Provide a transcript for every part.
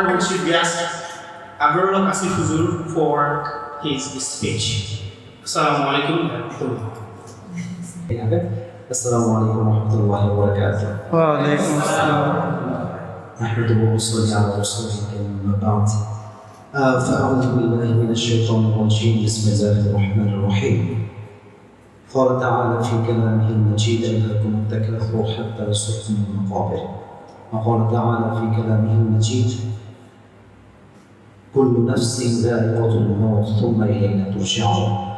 We should ask Haque Asif for his speech. Assalamu alaikum wa rahmatullah. السلام عليكم ورحمة الله وبركاته. وعليكم السلام. نحمده ونصلي على رسوله الكريم أما بعد. فأعوذ بالله من الشيطان الرجيم بسم الله الرحمن الرحيم. قال تعالى في كلامه المجيد ألهاكم التكاثر حتى زرتم المقابر. وقال تعالى في كلامه المجيد كل نفس ذائقة الموت ثم إلينا ترجعون.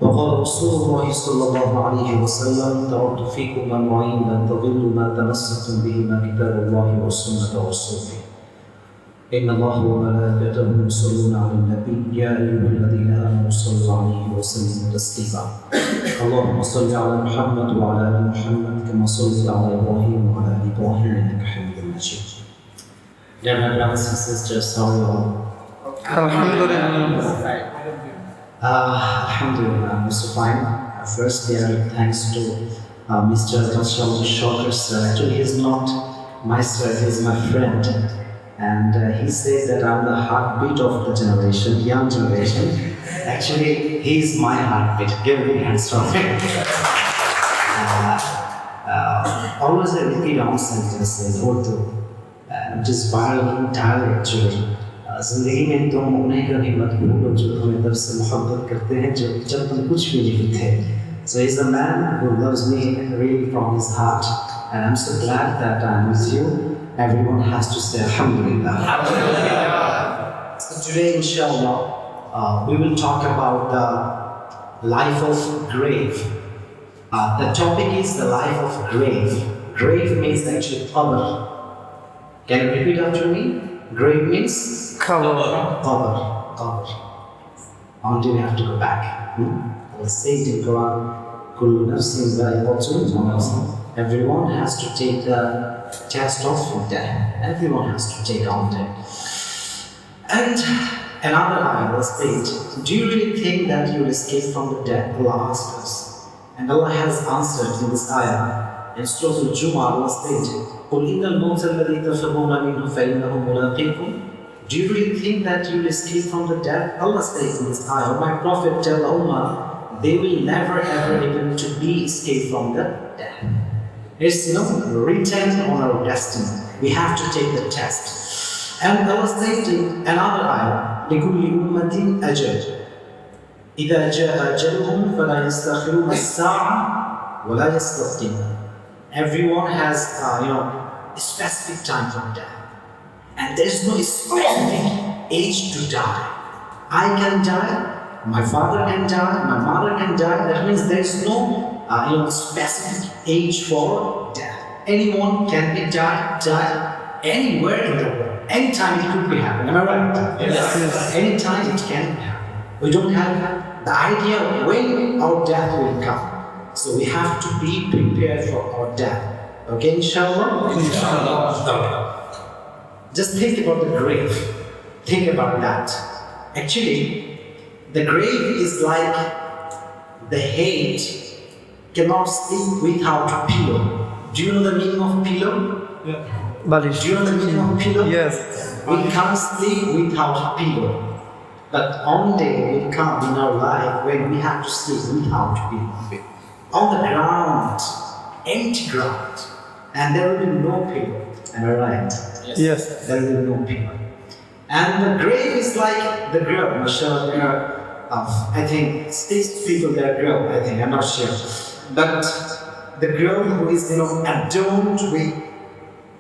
وقال رسول الله صلى الله عليه وسلم تركت فيكم أمرين لن تضلوا ما تمسكتم بهما كتاب الله والسنة والصوفي. إن الله وملائكته يصلون على النبي يا أيها الذين آمنوا صلوا عليه وسلموا تسليما. اللهم صل على محمد وعلى آل محمد كما صليت على إبراهيم وعلى آل إبراهيم إنك حميد مجيد. Dear brothers and sisters, how are you all? Alhamdulillah. Alhamdulillah, I'm also fine. First, thanks to Mr. Rashad Shocker, sir. Actually, he's not my sir, he's my friend. And he says that I'm the heartbeat of the generation, young generation. Actually, he's my heartbeat. Give me hands from him. Always I repeat on sentences, Urdu, which is viral entirely actually. जिंदगी में तुम उन्हें कभी मत भूलो जो तुम्हें दर से मोहब्बत करते हैं जब तुम कुछ भी नहीं थे. So he's a man who loves me really from his heart, and I'm so glad that I'm with you. Everyone has to say Alhamdulillah. So today, inshallah, we will talk about the life of grave. The topic is the life of grave. Grave means actually qabr. Can you repeat after me? Grave means Qabr. Until we have to go back. Allah says in Quran, Kullu nafsin dha'iqatul maut. Everyone has to take the test of death. Everyone has to take on death. And another ayah says, do you really think that you will escape from the death? Allah asked us. And Allah has answered in this ayah. In Surah Al-Jumu'ah, Allah said, قُلْ إِنَّ الْمَوْتَ الَّذِي تَفِرُّونَ مِنْهُ فَإِنَّهُ مُلَاقِيكُمْ. Do you really think that you will escape from the death? Allah says in this ayah, my Prophet tell the Ummah, they will never ever able to be escaped from the death. It's written on our destiny. We have to take the test. And Allah says in another ayah, لِكُلِّ أُمَّةٍ أَجَلٌ إِذَا جَاءَ أَجَلُهُمْ فَلَا يَسْتَأْخِرُونَ السَّاعَةَ وَلَا يَسْتَقْدِمُونَ. Everyone has a specific time for death. And there is no specific age to die. I can die, my father can die, my mother can die. That means there is no specific age for death. Anyone can be die anywhere in the world. Anytime it could be happening. Am I right? Yes. Anytime it can happen. We don't have the idea of when our death will come. So we have to be prepared for our death. Okay, inshallah? Inshallah. Okay. Just think about the grave. Think about that. Actually, the grave is like the head cannot sleep without a pillow. Do you know the meaning of pillow? Yeah. Do you know the meaning of pillow? Yes. We can't sleep without a pillow. But one day will come in our life when we have to sleep without a pillow. On the ground, empty ground, and there will be no pillow. Am I right? Yes. There will be no pillow. And the grave is like the grave. Mashallah, there are, I think, 6 people there grave, I think, I'm not sure. But the grave who is, adorned with,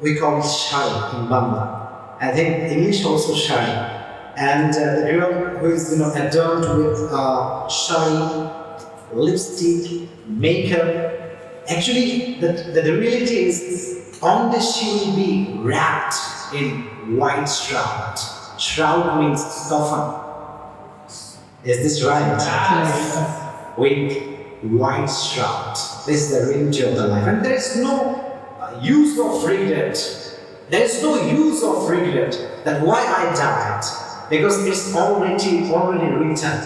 we call it shari in Bangla. I think English also shari. And the grave who is, adorned with shari, lipstick, makeup. Actually, the reality is, on this she will be wrapped in white shroud. Shroud means coffin. Is this right? Yes. With white shroud. This is the reality of the life. And there is no use of regret. There is no use of regret that why I died. Because it's already written.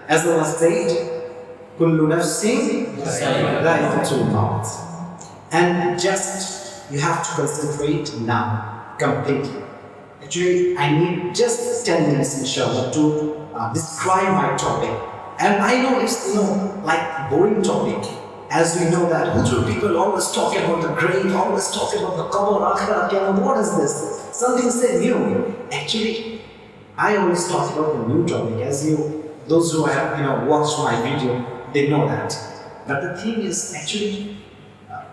As Allah said, Kullu nafsin dha'iqatul maut. And just you have to concentrate now completely. Actually, I need just 10 minutes, inshallah, to describe my topic. And I know it's, like boring topic. As we know that people always talk about the grave, always talk about the qabr, akhirah, qiyamah. What is this? Something say new. Actually, I always talk about the new topic. As those who have watched my video, they know that. But the thing is, actually,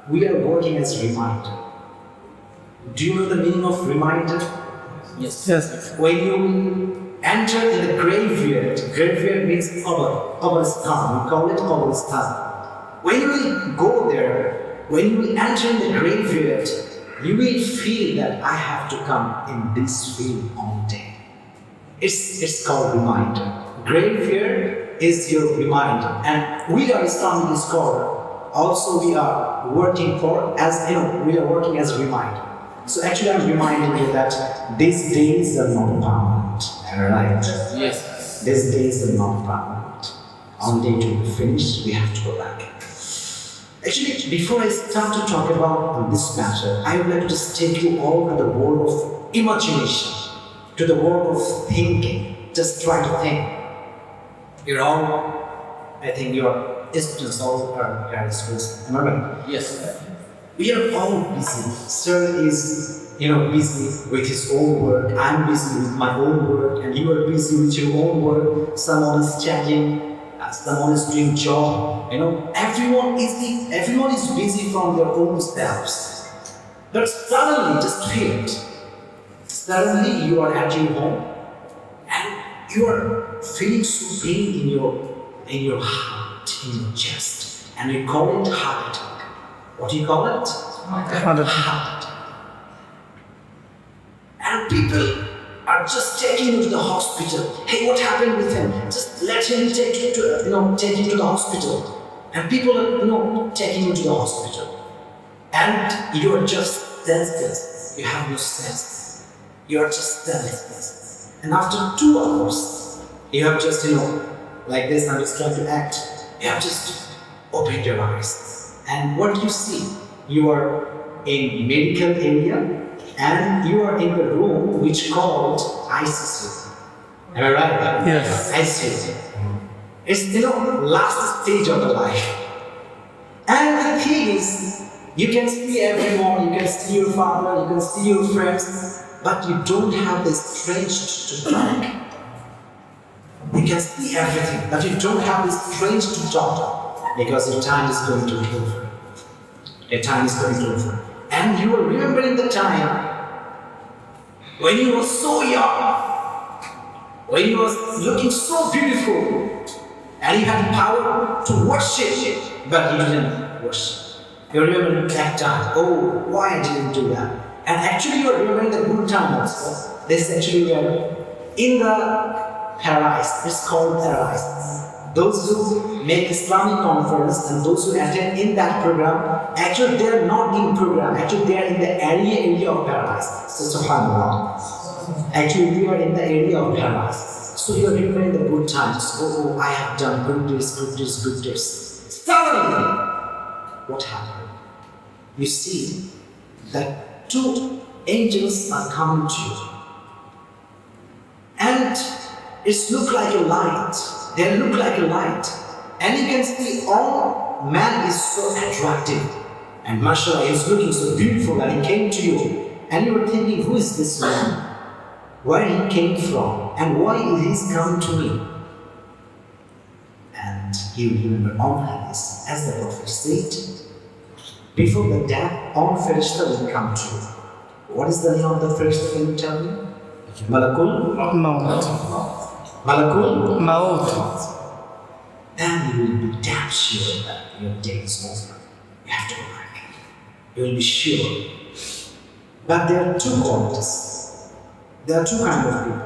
we are working as reminder. Do you know the meaning of reminder? Yes. Yes. When you enter in the graveyard means qabristan. We call it qabristan. When you will go there, when you will enter in the graveyard, you will feel that I have to come in this field all day. It's called reminder. Graveyard is your reminder, and we are Islamic scholar. Also, we are working we are working as a reminder. So actually, I'm reminding you that these days are not permanent. Right? Yes. These days are not permanent. On day to be finished, we have to go back. Actually, before I start to talk about this matter, I would like to just take you all to the world of imagination, to the world of thinking. Just try to think. I think your students all are here schools. Am I right? Yes. We are all busy. Sir is, busy with his own work. I'm busy with my own work, and you are busy with your own work. Someone is chatting. Someone is doing job. Everyone is busy from their own selves. But suddenly, just feel it. Suddenly, you are at your home, and you are feeling so pain in your heart, in your chest, and we call it heart attack. What do you call it? Heart attack. Heart attack. And people are just taking you to the hospital. Hey, what happened with him? Just let him take you to the hospital. And people are taking you to the hospital. And you are just senseless. You have no sense. You are just senseless. And after 2 hours, you have just like this. I'm just trying to act. You have just opened your eyes. And what do you see? You are in medical area. And you are in the room which called ICU. Am I right? Yes. ICU. It's last stage of the life. And the thing is, you can see everyone, you can see your father, you can see your friends, but you don't have the strength to talk. You can see everything, but you don't have the strength to talk because your time is going to be over. Your time is going to be over. And you are remembering the time when you were so young, when you were looking so beautiful, and you had power to worship, but you didn't worship. You remember that time. Oh, why I didn't do that? And actually, you are remembering the good time also. This is actually in the paradise. It's called paradise. Those who make Islamic conference and those who attend in that program, actually they are not in program, actually they are in the area of paradise. So subhanAllah. Actually we are in the area of paradise. So you are remembering the good times. Oh, I have done good deeds. Suddenly, what happened? You see that 2 angels are coming to you. And it looks like a light. They look like a light. And you can see all man is so attractive. And mashallah, he is looking so beautiful and he came to you. And you were thinking, who is this man? Where he came from? And why is he coming to me? And you remember all hadith, as the Prophet said, before the death, all Farishta will come to you. What is the name of the Farishta? Can you tell me? Malakul Maut. Then you will be damn sure that your day is over. You have to go back. You will be sure. But there are 2 qualities. There are 2 kinds of people.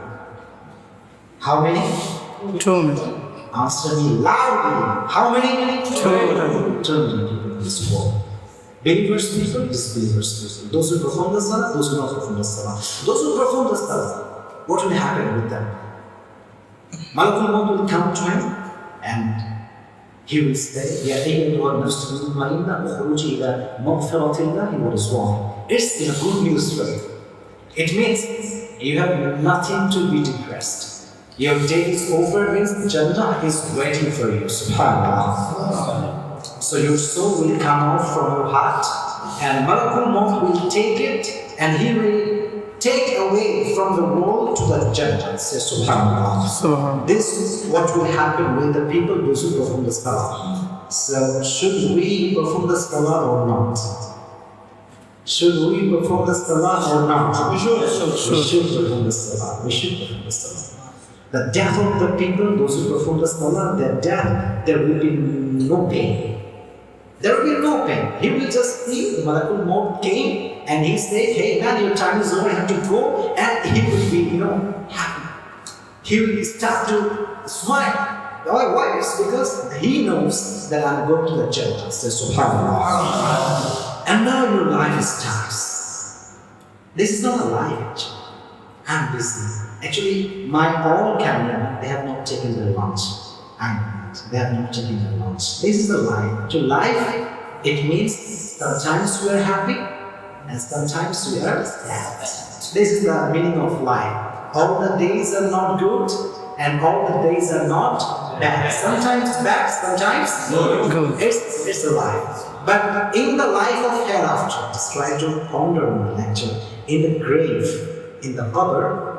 How many? 2 minutes. Answer me loudly. How many? 2 million people in this world. Believers people, disbelievers people. Those who perform the salah, those who not perform the salah. Those who perform the salah, what will happen with them? Malakul Maut will come to him and he will say, Ya ayyatuha an-nafs al-mutma'inna ukhruji ila maghfiratillah wa rizwan. It's a good news for you. It means you have nothing to be depressed. Your day is over means Jannah is waiting for you. Subhanallah. So your soul will come out from your heart and Malakul Maut will take it and he will take away from the world to the Jannah. Say Subhanallah. Subhanallah. This is what will happen with the people who perform the salah. So should we perform the salah or not? Should we perform the salah or not? We should perform the salah. We should perform the salah. The death of the people, those who perform the salah, their death, there will be no pain. There will be no pain. He will just see the Malakul Maut came and he said, hey man, your time is over, you have to go, and he will be, happy. He will start to smile. Why? It's because he knows that I'm going to the Jannah. So Subhanallah. And now your life starts. This is not a life actually. I'm busy. Actually, my all cameramen, they have not taken their lunch. They have not taken their lunch. This is the life. To life, it means sometimes we are happy and sometimes we are sad. This is the meaning of life. All the days are not good and all the days are not bad. Sometimes bad, sometimes Good. It's a life. But in the life of hereafter, just try to ponder on the lecture. In the grave, in the qabr,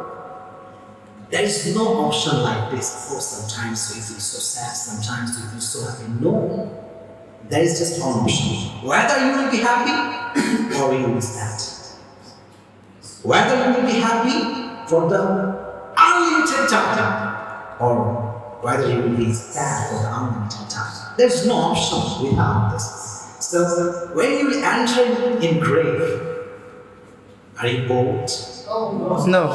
there is no option like this. Oh, sometimes we feel so sad, sometimes we feel so happy. No. There is just one option. Whether you will be happy or you will be sad. Whether you will be happy for the unlimited time or whether you will be sad for the unlimited time. There is no option without this. So when you will enter in grave, are you bored? No.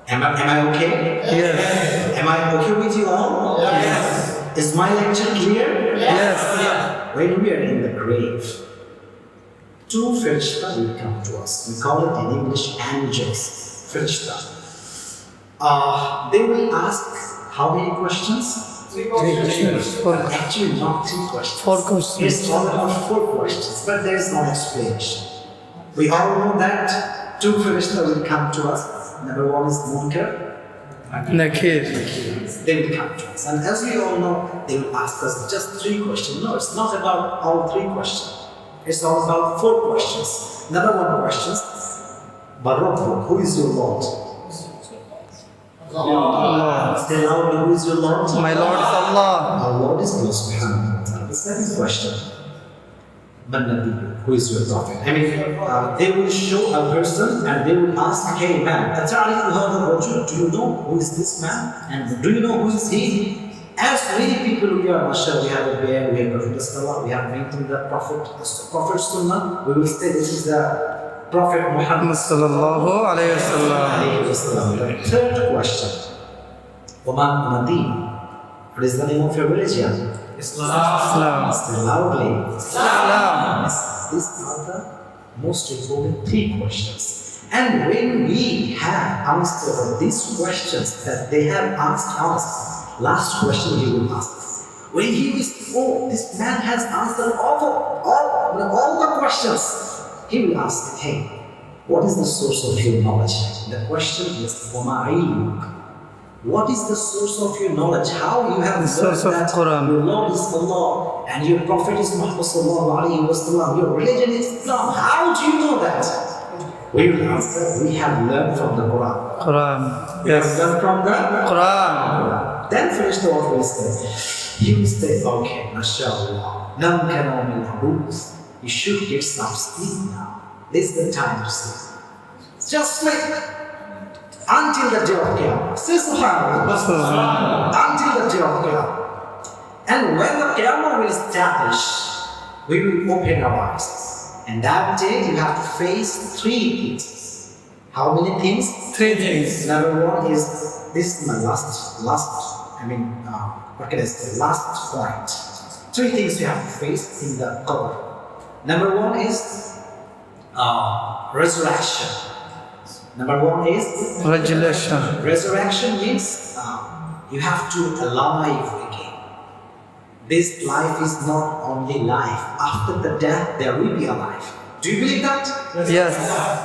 Am I okay? Yes. Am I okay with you all? Yes. Is my lecture clear? Yes. When we are in the grave, two Firishta will come to us. We call it in English angels. Firishta. They will ask how many questions? Actually, not 3 questions. 4 questions. It's all about 4 questions, but there is no explanation. We all know that 2 Firishta will come to us. Number 1 is Munkar. Nakir. They will come to us. And as we all know, they will ask us just 3 questions. No, it's not about all 3 questions. It's all about 4 questions. Number 1 question, Barabbu, who is your Lord? Allah. Say loudly, who is your Lord? My Lord is Allah. Our Lord is Allah subhanahu wa ta'ala. The second question, Man Nabi, who is your prophet? I mean, they will show a person and they will ask, hey man, do you know who is this man? And do you know who is he? As many people we are, mashallah, we have a bear, we have Prophet Salah, we have maintained the Prophet Sunnah, we will say this is the Prophet Muhammad Sallallahu alayhi wasallam. The third question, Waman Madin, what is the name of your religion? Islam. Say loudly. Islam. These are the most important 3 questions. And when we have answered these questions that they have asked us, last question he will ask. When he will say, oh, this man has answered all the questions, he will ask, hey, what is the source of your knowledge? The question is, Wama ilmuk? What is the source of your knowledge? How you have learned that your Lord is Allah and your Prophet is Muhammad sallallahu alaihi wasallam, your religion is Islam? How do you know that? We will answer, we have learned from the Quran. Quran. We have learned from the Quran. Then finish the what we say. He will say, okay, mashallah, nam kana min habus. You should get some sleep now. This is the time to sleep. Just sleep. Until the day of Qiyamah. Say subhanallah. Until the day of Qiyamah. And when the Qiyamah will establish, we will open our eyes. And that day you have to face 3 things. How many things? 3 things. Number 1 is, this is my last point. 3 things you have to face in the qabr. Number 1 is resurrection. Number 1 is Resurrection. Resurrection means you have to alive again. This life is not only life. After the death, there will be a life. Do you believe that? Yes.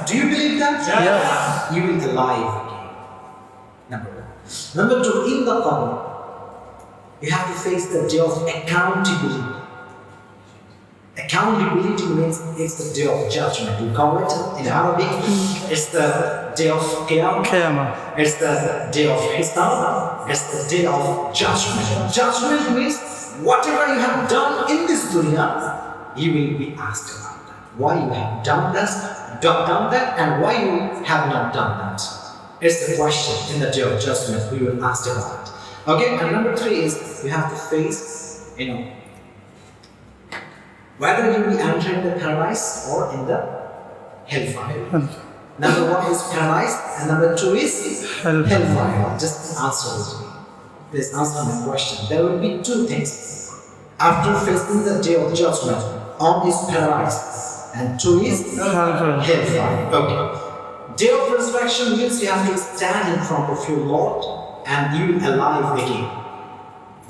Do you believe that? Yes. You will be alive again. Number one. Number two, in the qabr, you have to face the day of accountability. Accountability means it's the day of judgment. We call it in Arabic, it's the day of Qiyamah. Qiyamah. It's the day of Hisab. It's the day of judgment. Judgment means whatever you have done in this dunya, you will be asked about that. Why you have done that, and why you have not done that. It's the question in the day of judgment. We will ask about it. Okay, and number three is you have to face, whether you will enter in the paradise or in the hellfire. Number one is paradise, and number two is hellfire. Just answer it to me. Please answer my question. There will be two things. After facing the day of judgment, one is paradise, and two is hellfire. Okay. Day of resurrection means you have to stand in front of your Lord and you will alive again.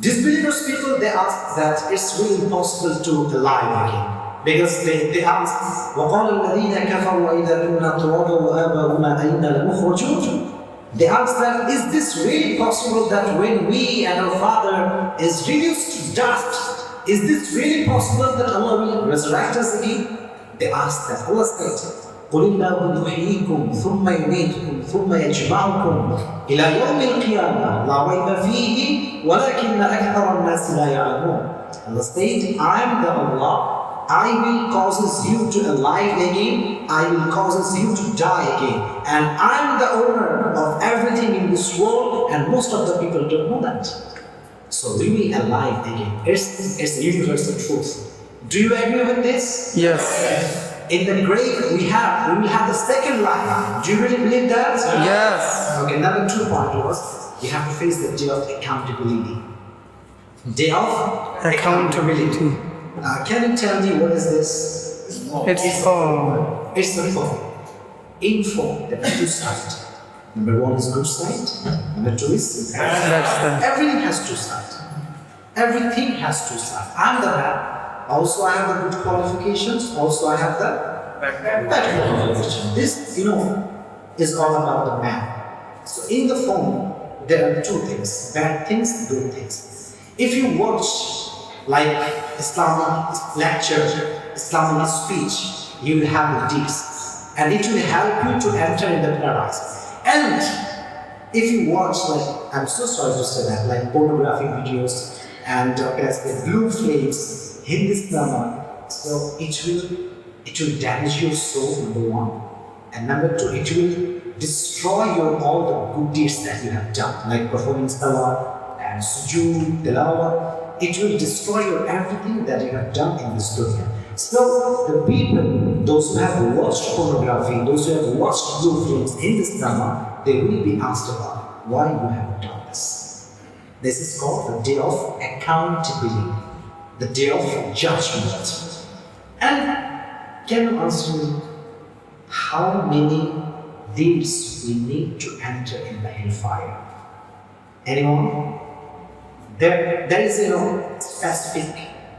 Disbelievers people, they ask that it's really impossible to alive again. Because they ask, وَقَالَ الَّذِينَ كَفَرُوا إِذَا كُنَّا تُرَابًا وَآبَاؤُنَا أَيْنَا لَمُخْرَجُونَ. They ask that, is this really possible that when we and our father is reduced to dust, is this really possible that Allah will resurrect us again? They ask that. Allah said, قُلِ اللَّهُ يُحْيِيكُمْ ثُمَّ يُمِيتُكُمْ ثُمَّ يَجْمَعُكُمْ إِلَى يَوْمِ الْقِيَامَةِ لَا رَيْبَ فِيهِ وَلَكِنَّ أَكْثَرَ النَّاسِ لَا يَعْلَمُونَ. Allah said, I am the Allah. I will causes you to alive again. I will causes you to die again. And I am the owner of everything in this world, and most of the people don't know that. So we will alive again. It's universal truth. Do you agree with this? Yes. In the grave, we will have the second life. Do you really believe that? Yes. Okay, number 2 point was, you have to face the day of accountability. Day of Accountability. Can you tell me what is this? It's for It's the form. In form, there are two sides. Number 1 is good side. Number 2 is that's the everything has two sides. Everything has two sides. I'm the bad. Also, I have the good qualifications. Also, I have the bad qualifications. This, is all about the man. So, in the form, there are two things: bad things, good things. If you watch like Islamic lecture, Islamic speech, you will have the deeds, and it will help you to enter in the paradise. And if you watch, like, I'm so sorry to say that, like pornographic videos and blue flames, Hindi drama, so it will damage your soul, number 1, and number 2, it will destroy all the good deeds that you have done, like performing salah and sujood, tilawah. It will destroy everything that you have done in this dunya. So the people, those who have watched pornography, those who have watched blue films in this drama, they will be asked about why you have done this. This is called the day of accountability, the day of judgment. And can you answer me how many deeds we need to enter in the hellfire? Anyone? There is specific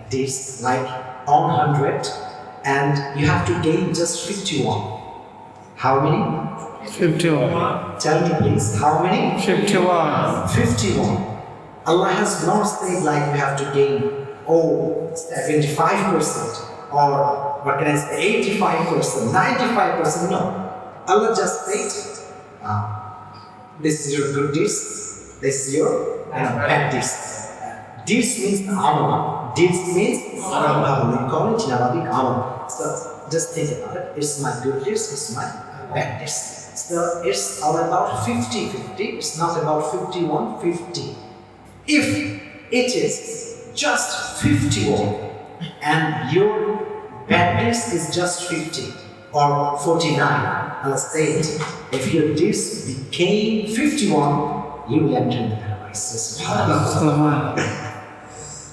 deeds like on 100, and you have to gain just 51. How many? 51. Tell me please, how many? 51. 51. Allah has not said like we have to gain 75% or what can I say, 85%, 95%. No. Allah just said, this is your good deeds, this is your bad deeds. Deeds means amal. Deeds means amal. We call it in Arabic amal. So just think about it. It's my good deeds, it's my bad deeds. So it's all about 50-50. It's not about 51-50. If it is just 51 and your bad deeds is just 50 or 49, I'll say it. If your deeds became 51, you will enter the paradise.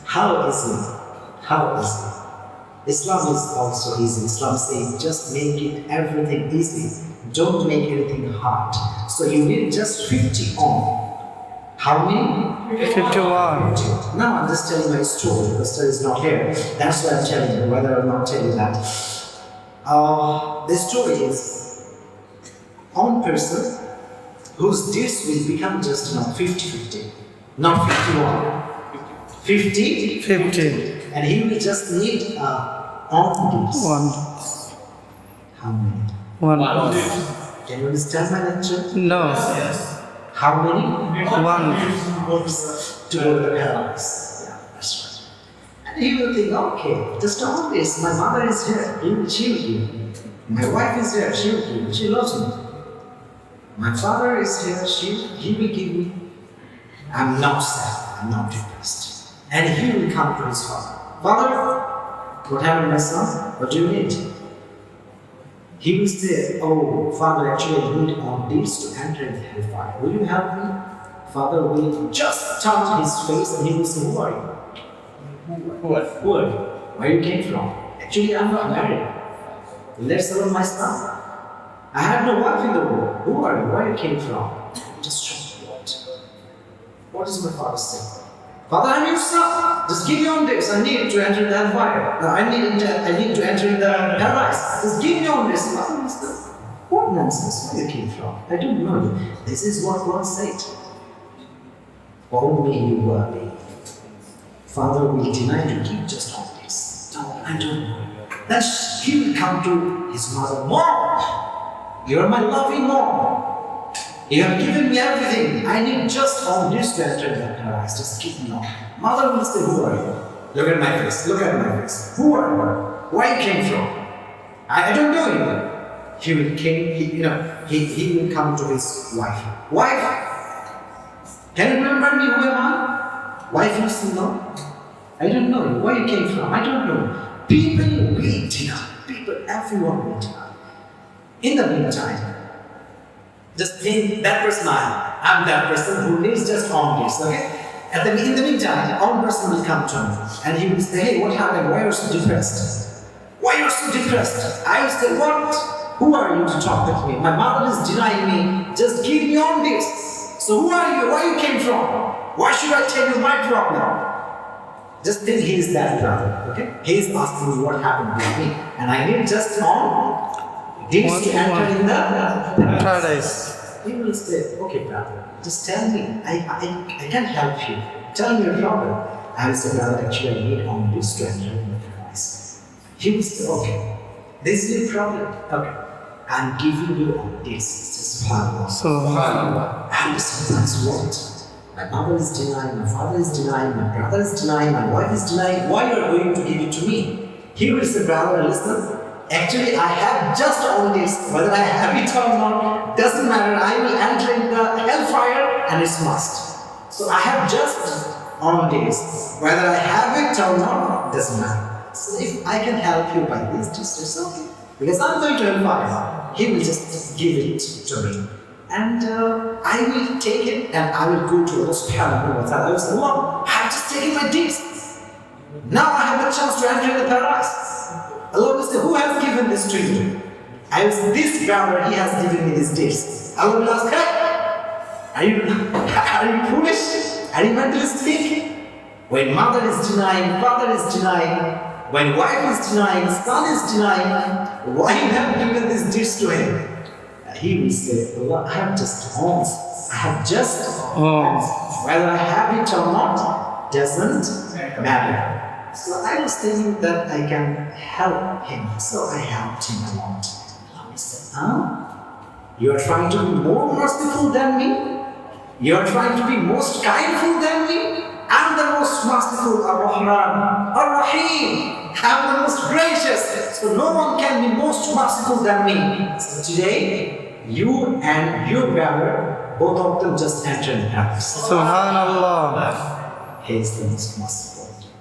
How is it? Islam is also easy. Islam says just make it everything easy. Don't make anything hard. So you need just 50 on. How many? 51. Now I'm just telling my story. The story is not here. That's why I'm telling you, whether or not telling that. The story is one person whose deeds will become just 50-50, not 51. 50, 50. and he will just need on deeds. 1. How many? 1. Can you understand my lecture? No. How many? 1. To go to the paradise. Yeah, that's right. And he will think, okay, just all this, my mother is here, she will give me. My wife is here, she will give me, she loves me. My father is here, he will give me. I'm not sad, I'm not depressed. And he will come to his father. Father, what happened, my son? What do you need? He will say, oh, Father, actually I need on this to enter in the hellfire. Will you help me? Father will just touch his face and he will say, who are you? Who are you? Where you came from? Actually, I'm not married. Let's alone my son. I have no wife in the world. Who are you? Where you came from? Just show me what? What is my father saying? Father, I'm your son. Just give me on this. I need to enter the hellfire. I need to enter in the paradise. Just give me on this. Father, what nonsense? Where you came from? I don't know. This is what God said. Only you are me. Father will deny to give just on this. No, I don't know. Then he will come to his mother. Mom, you are my loving mom. You have given me everything. I need just on this to enter the paradise. Just give me on. Mother will say, who are you? Look at my face. Look at my face. Who are you? Where you came from? I don't know you. He will come to his wife. Wife, can you remember me? Who am I? Wife, you still know? I don't know you. Where you came from? I don't know. People will deny. Everyone will deny. In the meantime, just think that person I'm that person who needs just on this, okay? In the meantime, one person will come to me and he will say, hey, what happened? Why are you so depressed? Why are you so depressed? I will say, what? Who are you to talk with me? My mother is denying me. Just give me on this. So who are you? Where you came from? Why should I tell you my problem? Just think he is that brother, okay? He is asking me what happened with me. And I need just on this to enter in the Paradise. He will say, okay brother, just tell me. I can't help you. Tell me your problem. I will say, brother, actually I need on this to enter in the paradise. He will say, okay, this is your problem. Okay, I'm giving you on this. Subhanallah. And that's what? My mother is denying, my father is denying, my brother is denying, my wife is denying. Why you are going to give it to me? He will say, brother, listen. Actually, I have just on this. Whether I have it or not, doesn't matter. I will enter in the hellfire and it's must. So I have just on this. Whether I have it or not, doesn't matter. So if I can help you by this, just okay. Because I'm going to hellfire. He will just give it to me. And I will take it and I will go to Allah subhanahu wa ta'ala. I will say, Allah, I have just taken my deeds. Now I have the chance to enter in the paradise. Allah will say, who has given this to you? I will say, this brother, he has given me these deeds. Allah will ask, hey, are you foolish? Are you mentally speaking? When mother is denying, father is denying, when wife is denying, son is denying, why you have given these deeds to him? He will say, Allah, I have just alms. I have just alms. Whether I have it or not, doesn't matter. So I was thinking that I can help him. So I helped him a lot. He said, you are trying to be more merciful than me? You are trying to be most kindful than me? I'm the most merciful, Ar-Rahman, Ar-Rahim. I'm the most gracious. So no one can be most merciful than me. So today, you and your brother, both of them just enter in paradise. Subhanallah. He is the most merciful.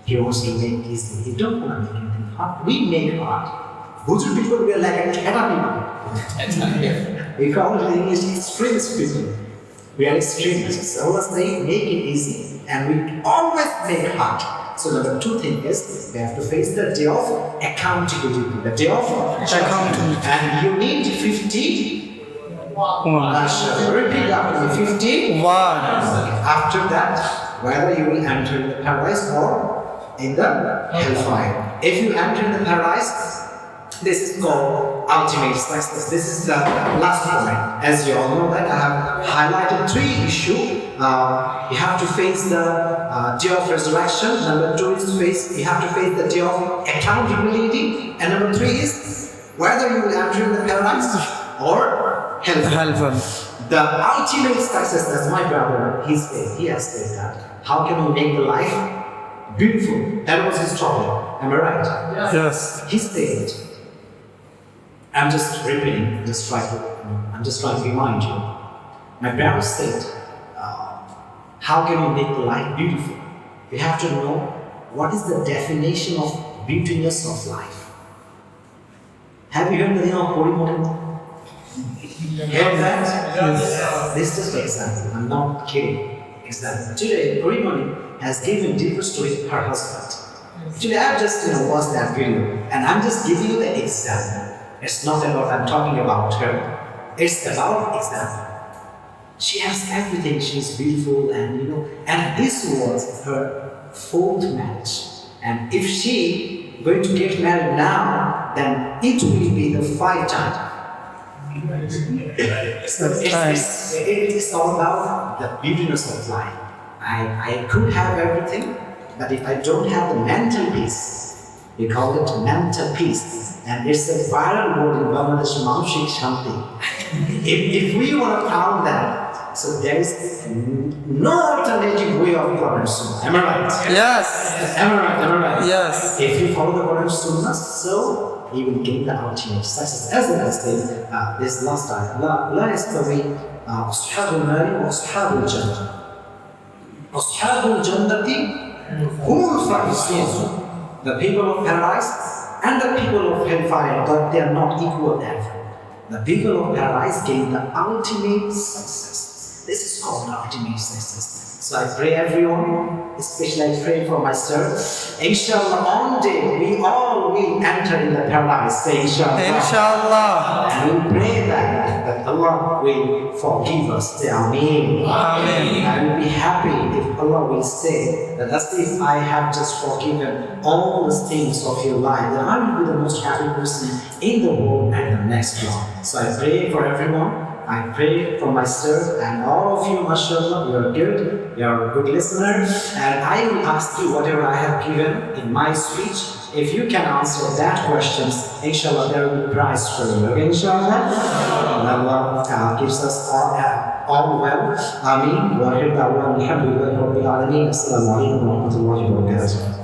He wants to make easy. He don't want to make anything hard. We make hard. Bhuju people, we are like a Khera people. We call it in English extremist people. We are extremists. So Allah saying, make it easy. And we always make hard. So number two thing is, we have to face the day of accountability. The day of Accountability. And you need 50. Repeat after me. 50. After that, whether you will enter in the paradise or in the hellfire. If you enter in the paradise, This is called ultimate success. This is the last point. As you all know that I have highlighted 3 issues. You have to face the day of resurrection. Number 2 is you have to face the day of accountability. And number 3 is whether you will enter in the paradise or hellfire. Helpful. The ultimate success, as my brother, he has said that. How can we make the life beautiful? That was his topic. Am I right? Yes. He said, I'm just repeating, I'm just trying to remind you. My brother said, how can we make the life beautiful? We have to know what is the definition of beautiness of life. Have you heard the name of Porimori? Heard that? Yes. This is just an example. I'm not kidding. Example. Today, Porimori has given divorce to her husband. Today, I've just watched that video, and I'm just giving you the example. It's not about I'm talking about her. It's about example. She has everything. She's beautiful, and this was her 4th marriage. And if she going to get married now, then it will be the 5th time. It is all about the beautiness of life. I could have everything, but if I don't have the mental peace, we call it mental peace, and it's a viral word in Bangladesh, Manshik Shanti. If we want to count that, so there is no alternative way of Quran Sunnah. Am I right? Yes. Am I right? Am I right? Yes. If you follow the Quran Sunnah, so you will gain the ultimate success. As I said, this last time, لا يستوي أصحاب النار وأصحاب الجنة. أصحاب الجنة هم الفائزون. The people of paradise and the people of hellfire, but they are not equal ever. The people of paradise gain the ultimate success. This is called the ultimate success. So I pray everyone, especially I pray for myself. Inshallah, one day we all will enter in the paradise. Say inshallah. Inshallah. And we pray that Allah will forgive us. Say Ameen. Amen. I will be happy if Allah will say that as if I have just forgiven all the things of your life, then I will be the most happy person in the world and the next world. So I pray for everyone. I pray for myself and all of you, mashallah, you are good, you are a good listener, and I will ask you whatever I have given in my speech. If you can answer that questions, inshallah, there will be prize for you. Okay, inshallah? Allah gives us all well. Ameen. Wa alhamdulillahi rabbil alamin. Assalamu alaikum wa rahmatullahi wa barakatuh.